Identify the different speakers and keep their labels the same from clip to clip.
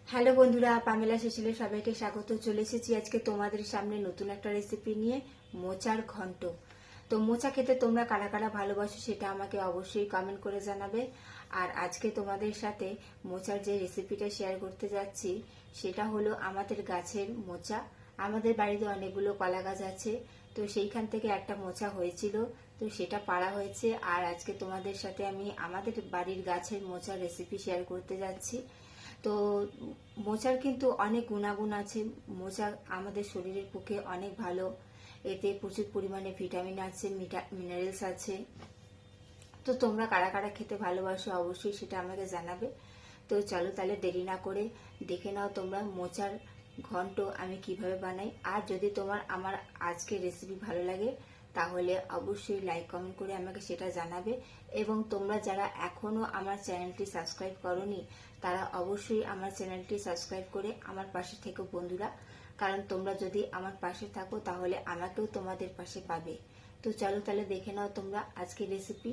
Speaker 1: Hello বন্ধুরা, Pamela শেষেলে সবাইকে স্বাগত। চলে এসেছি আজকে তোমাদের সামনে নতুন একটা রেসিপি নিয়ে, মোচার ঘন্ট। তো মোচা খেতে তোমরা কারা কারা ভালোবাসো সেটা আমাকে অবশ্যই কমেন্ট করে জানাবে। আর আজকে তোমাদের সাথে মোচার যে রেসিপিটা শেয়ার করতে যাচ্ছি সেটা হলো আমাদের গাছের মোচা। আমাদের বাড়িতে অনেকগুলো কলা গাছ আছে, তো সেইখান থেকে একটা মোচা হয়েছিল, তো সেটা পাড়া হয়েছে। আর আজকে তোমাদের সাথে আমি আমাদের বাড়ির গাছের মোচার রেসিপি শেয়ার করতে যাচ্ছি। তো মোচার কিন্তু অনেক গুণাগুণ আছে। মোচা আমাদের শরীরের পক্ষে অনেক ভালো, এতে প্রচুর পরিমাণে ভিটামিন আছে, মিনারেলস আছে। তো তোমরা কারা কারা খেতে ভালোবাসো অবশ্যই সেটা আমাকে জানাবে। তো চলো তাহলে দেরি না করে দেখে নাও তোমরা মোচার ঘন্ট আমি কিভাবে বানাই। আর যদি তোমার আমার আজকের রেসিপি ভালো লাগে তাহলে অবশ্যই লাইক কমেন্ট করে আমাকে সেটা জানাবে। এবং তোমরা যারা এখনো আমার চ্যানেলটি সাবস্ক্রাইব করোনি তারা অবশ্যই আমার চ্যানেলটি সাবস্ক্রাইব করে আমার পাশে থেকো বন্ধুরা, কারণ তোমরা যদি আমার পাশে থাকো তাহলে আমাকেও তোমাদের পাশে পাবে। তো চলো তাহলে দেখে নাও তোমরা আজকের রেসিপি।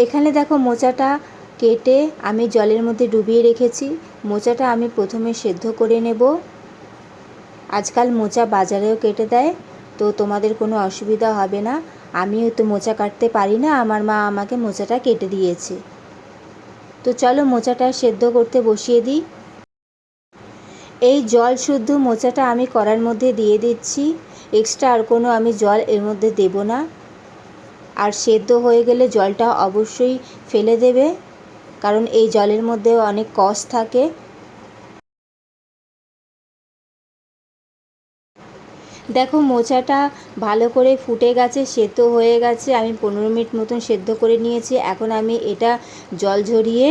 Speaker 1: এখানে দেখো মোচাটা কেটে আমি জলের মধ্যে ডুবিয়ে রেখেছি। মোচাটা আমি প্রথমে সেদ্ধ করে নেব। আজকাল মোচা বাজারেও কেটে দেয়, তো তোমাদের কোনো অসুবিধা হবে না। আমিও তো মোচা কাটতে পারি না, আমার মা আমাকে মোচাটা কেটে দিয়েছে। তো চলো মোচাটা সেদ্ধ করতে বসিয়ে দিই। এই জল শুদ্ধ মোচাটা আমি কড়ার মধ্যে দিয়ে দিচ্ছি, এক্সট্রা আর কোনো আমি জল এর মধ্যে দেব না। আর সেদ্ধ হয়ে গেলে জলটা অবশ্যই ফেলে দেবে, কারণ এই জলের মধ্যে অনেক কষ থাকে। দেখো মোচাটা ভালো করে ফুটে গেছে, সেদ্ধ হয়ে গেছে। আমি 15 মিনিট মতন সেদ্ধ করে নিয়েছি। এখন আমি এটা জল ঝরিয়ে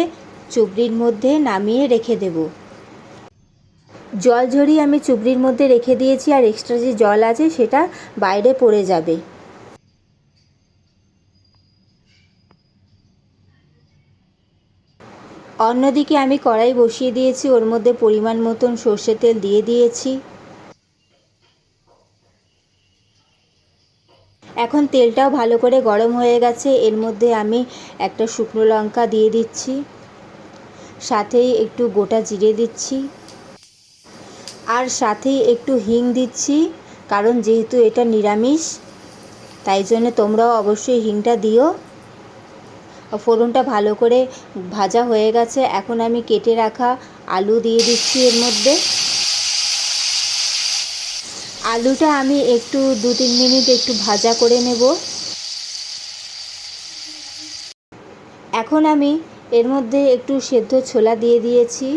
Speaker 1: চুবড়ির মধ্যে নামিয়ে রেখে দেব। জল ঝরিয়ে আমি চুবড়ির মধ্যে রেখে দিয়েছি, আর এক্সট্রা যে জল আছে সেটা বাইরে পড়ে যাবে। অন্যদিকে আমি কড়াই বসিয়ে দিয়েছি, ওর মধ্যে পরিমাণ মতন সর্ষের তেল দিয়ে দিয়েছি। এখন তেলটাও ভালো করে গরম হয়ে গেছে, এর মধ্যে আমি একটা শুকনো লঙ্কা দিয়ে দিচ্ছি, সাথেই একটু গোটা জিরে দিচ্ছি, আর সাথেই একটু হিং দিচ্ছি, কারণ যেহেতু এটা নিরামিষ তাই জন্য তোমরাও অবশ্যই হিংটা দিও। ফোড়নটা ভালো করে ভাজা হয়ে গেছে, এখন আমি কেটে রাখা আলু দিয়ে দিচ্ছি এর মধ্যে। আলুটা আমি একটু 2-3 মিনিট একটু ভাজা করে নেব। এখন আমি এর মধ্যে একটু সেদ্ধ ছোলা দিয়ে দিয়েছি,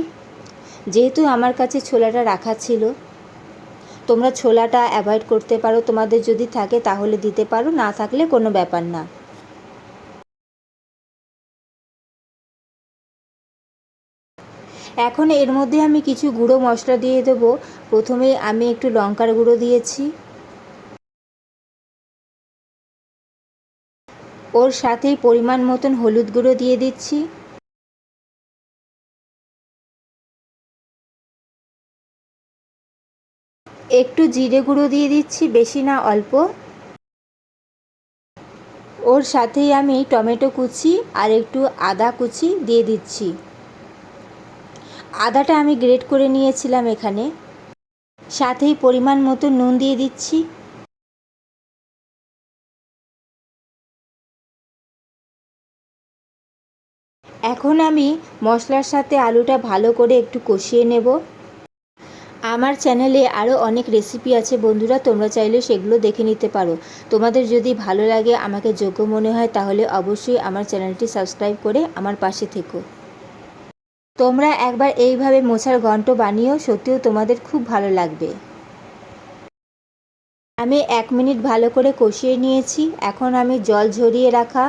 Speaker 1: যেহেতু আমার কাছে ছোলাটা রাখা ছিল। তোমরা ছোলাটা অ্যাভয়েড করতে পারো, তোমাদের যদি থাকে তাহলে দিতে পারো, না থাকলে কোনো ব্যাপার না। এখন এর মধ্যে আমি কিছু গুঁড়ো মশলা দিয়ে দেবো। প্রথমে আমি একটু লঙ্কার গুঁড়ো দিয়েছি, ওর সাথেই পরিমাণ মতন হলুদ গুঁড়ো দিয়ে দিচ্ছি, একটু জিরে গুঁড়ো দিয়ে দিচ্ছি, বেশি না অল্প। ওর সাথেই আমি টমেটো কুচি আর একটু আদা কুচি দিয়ে দিচ্ছি। আদাটা আমি গ্রেট করে নিয়েছিলাম এখানে। সাথেই পরিমাণ মতো নুন দিয়ে দিচ্ছি। এখন আমি মশলার সাথে আলুটা ভালো করে একটু কষিয়ে নেব। আমার চ্যানেলে আরও অনেক রেসিপি আছে বন্ধুরা, তোমরা চাইলে সেগুলো দেখে নিতে পারো। তোমাদের যদি ভালো লাগে, আমাকে যোগ্য মনে হয়, তাহলে অবশ্যই আমার চ্যানেলটি সাবস্ক্রাইব করে আমার পাশে থেকো। তোমরা একবার এইভাবে মোচার ঘন্ট বানিয়েও, সত্যিও তোমাদের খুব ভালো লাগবে। আমি 1 মিনিট ভালো করে কষিয়ে নিয়েছি। এখন আমি জল ঝরিয়ে রাখা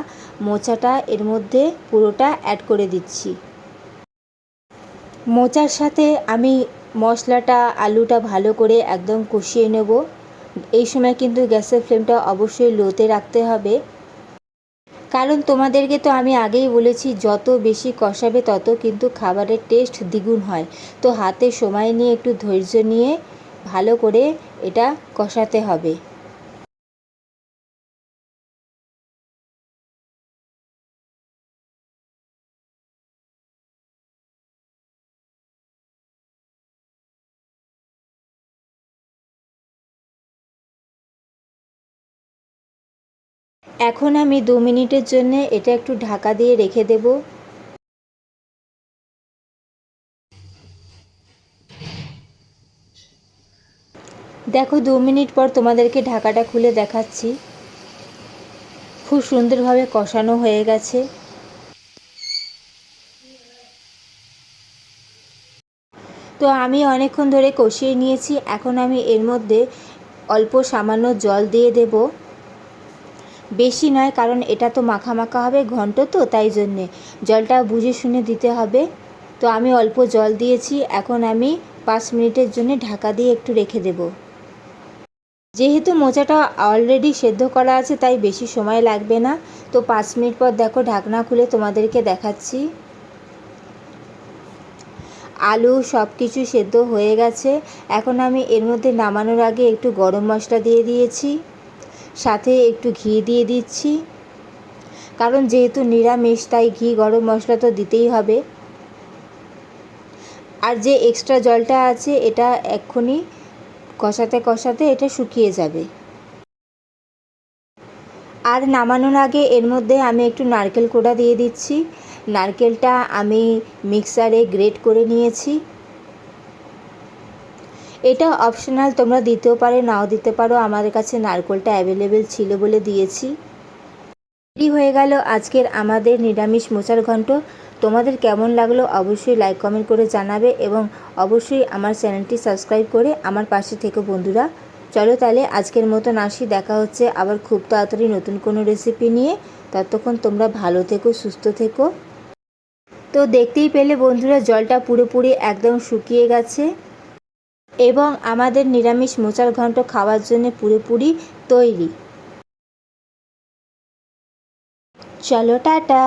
Speaker 1: মোচাটা এর মধ্যে পুরোটা অ্যাড করে দিচ্ছি। মোচার সাথে আমি মশলাটা আলুটা ভালো করে একদম কষিয়ে নেব। এই সময় কিন্তু গ্যাসের ফ্লেমটা অবশ্যই লোতে রাখতে হবে, কারণ তোমাদেরকে তো আমি আগেই বলেছি যত বেশি কষাবে তত কিন্তু খাবারের টেস্ট দ্বিগুণ হয়। তো হাতে সময় নিয়ে একটু ধৈর্য নিয়ে ভালো করে এটা কষাতে হবে। এখন আমি 2 মিনিটের জন্য এটা একটু ঢাকা দিয়ে রেখে দেব। দেখো 2 মিনিট পর তোমাদেরকে ঢাকাটা খুলে দেখাচ্ছি। খুব সুন্দরভাবে কষানো হয়ে গেছে। তো আমি অনেকক্ষণ ধরে কষিয়ে নিয়েছি। এখন আমি এর মধ্যে অল্প সামান্য জল দিয়ে দেব, বেশি নয়, কারণ এটা তো মাখা মাখা হবে, ঘন্ট তো, তাই জন্যে জলটা বুঝে শুনে দিতে হবে। তো আমি অল্প জল দিয়েছি। এখন আমি 5 মিনিটের জন্য ঢাকা দিয়ে একটু রেখে দেব। যেহেতু মোচাটা অলরেডি সেদ্ধ করা আছে তাই বেশি সময় লাগবে না। তো 5 মিনিট পর দেখো ঢাকনা খুলে তোমাদেরকে দেখাচ্ছি। আলু সব কিছু সেদ্ধ হয়ে গেছে। এখন আমি এর মধ্যে নামানোর আগে একটু গরম মশলা দিয়ে দিয়েছি, সাথে একটু ঘি দিয়ে দিচ্ছি, কারণ যেহেতু নিরামিষ তাই ঘি গরম মশলা তো দিতেই হবে। আর যে এক্সট্রা জলটা আছে এটা এক্ষুনি কষাতে কষাতে এটা শুকিয়ে যাবে। আর নামানোর আগে এর মধ্যে আমি একটু নারকেল কোড়া দিয়ে দিচ্ছি। নারকেলটা আমি মিক্সারে গ্রেট করে নিয়েছি। এটা অপশনাল, তোমরা দিতেও পারো নাও দিতে পারো। আমার কাছে নারকেলটা অ্যাভেলেবেল ছিল বলে দিয়েছি। রেডি হয়ে গেল আজকের আমাদের নিরামিষ মোচার ঘন্ট। তোমাদের কেমন লাগলো অবশ্যই লাইক কমেন্ট করে জানাবে, এবং অবশ্যই আমার চ্যানেলটি সাবস্ক্রাইব করে আমার পাশে থেকো বন্ধুরা। চলো তাহলে আজকের মতন আসি, দেখা হচ্ছে আবার খুব তাড়াতাড়ি নতুন কোনো রেসিপি নিয়ে। ততক্ষণ তোমরা ভালো থেকো, সুস্থ থেকো। তো দেখতেই পেলে বন্ধুরা জলটা পুরোপুরি একদম শুকিয়ে গেছে এবং আমাদের নিরামিষ মোচার ঘন্ট খাওয়ার জন্য পুরোপুরি তৈরি। চলো টাটা।